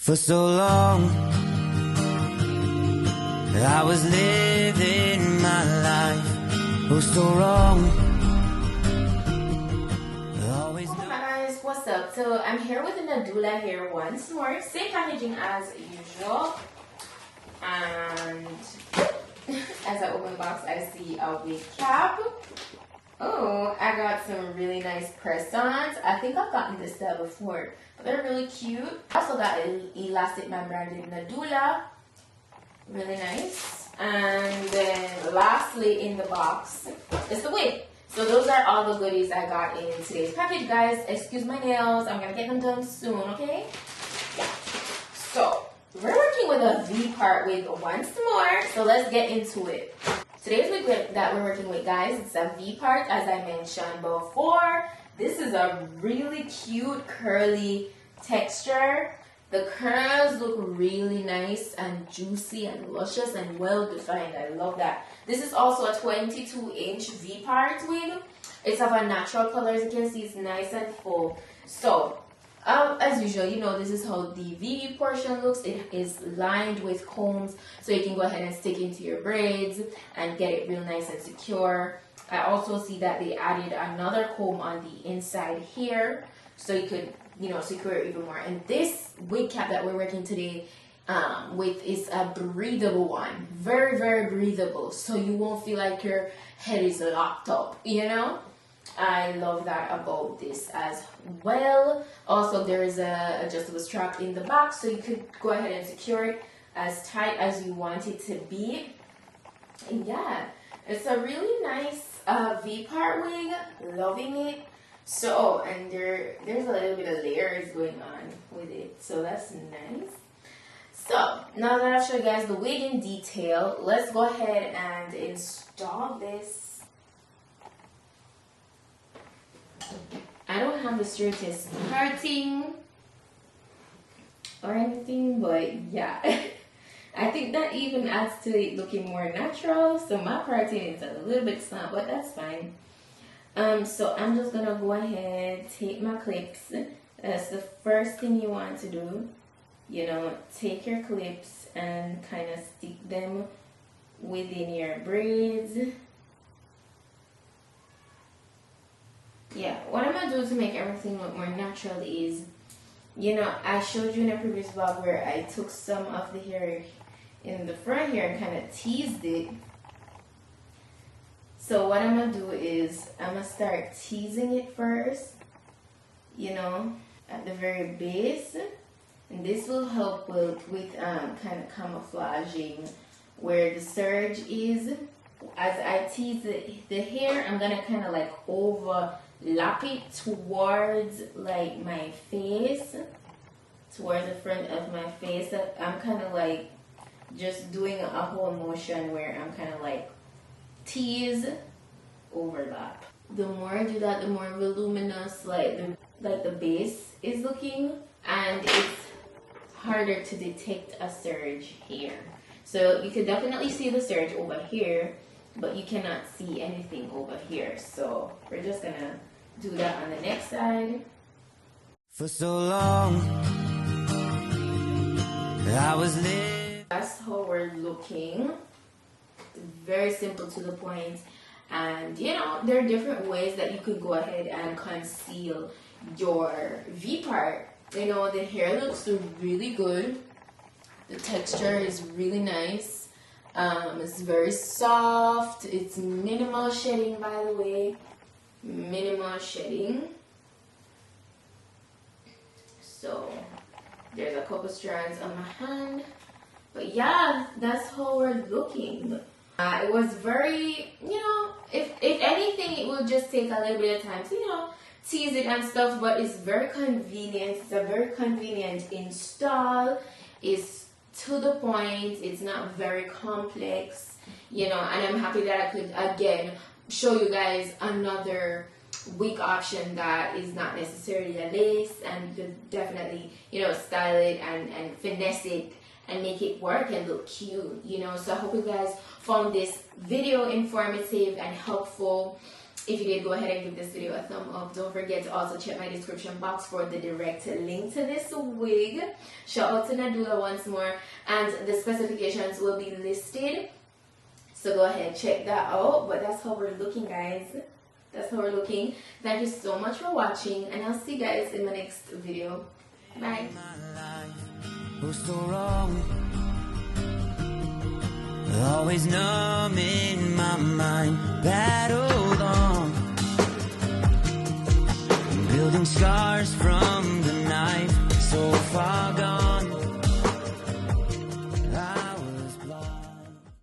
For so long, I was living my life, oh so wrong. Hi guys, what's up? So I'm here with the Nadula here once more, same packaging as usual, and as I open the box I see a wig cap. Oh, I got some really nice press-ons. I think I've gotten this style before, but they're really cute. I also got an elastic band branded Nadula, really nice. And then lastly in the box is the wig. So those are all the goodies I got in today's package, guys. Excuse my nails, I'm gonna get them done soon, okay? Yeah. So we're working with a V-part wig once more, so let's get into it. Today's wig that we're working with, guys, it's a V-part, as I mentioned before. This is a really cute curly texture. The curls look really nice and juicy and luscious and well defined. I love that. This is also a 22-inch V-part wig. It's of a natural color. As you can see, it's nice and full. So as usual, you know, this is how the V portion looks. It is lined with combs, so you can go ahead and stick into your braids and get it real nice and secure. I also see that they added another comb on the inside here, so you could, you know, secure it even more. And this wig cap that we're working today with is a breathable one, very, very breathable, so you won't feel like your head is locked up, you know. I love that about this as well. Also, there is a adjustable strap in the back, so you could go ahead and secure it as tight as you want it to be. And yeah, it's a really nice V-part wig. Loving it. So, and there's a little bit of layers going on with it, so that's nice. So now that I've showed you guys the wig in detail, let's go ahead and install this. I don't have the straightest parting or anything, but yeah, I think that even adds to it looking more natural. So my parting is a little bit snap, but that's fine. So I'm just gonna go ahead, take my clips. That's the first thing you want to do. You know, take your clips and kind of stick them within your braids. Yeah, what I'm gonna do to make everything look more natural is, you know, I showed you in a previous vlog where I took some of the hair in the front here and kind of teased it. So what I'm gonna do is I'm gonna start teasing it first, you know, at the very base, and this will help with kind of camouflaging where the surge is. As I tease the hair, I'm gonna kind of like overlap it towards like my face, towards the front of my face. I'm kind of like just doing a whole motion where I'm kind of like tease, overlap. The more I do that, the more voluminous like the base is looking, and it's harder to detect a surge here. So you can definitely see the surge over here, but you cannot see anything over here. So we're just gonna do that on the next side. For so long, I was living. That's how we're looking. Very simple, to the point. And you know, there are different ways that you could go ahead and conceal your V-part. You know, the hair looks really good. The texture is really nice. It's very soft. It's minimal shedding, by the way. Minimal shedding. So there's a couple strands on my hand. But yeah, that's how we're looking. It was very, you know, if anything, it will just take a little bit of time to, you know, tease it and stuff, but it's very convenient. It's a very convenient install. It's to the point. It's not very complex, you know, and I'm happy that I could again show you guys another wig option that is not necessarily a lace, and you could definitely, you know, style it and finesse it and make it work and look cute, you know. So I hope you guys found this video informative and helpful. If you did, go ahead and give this video a thumb up. Don't forget to also check my description box for the direct link to this wig. Shout out to Nadula once more, and the specifications will be listed, so go ahead, check that out. But that's how we're looking, guys. That's how we're looking. Thank you so much for watching, and I'll see you guys in my next video. Bye. Always numb in my mind, battled on, building scars from the knife, so far gone.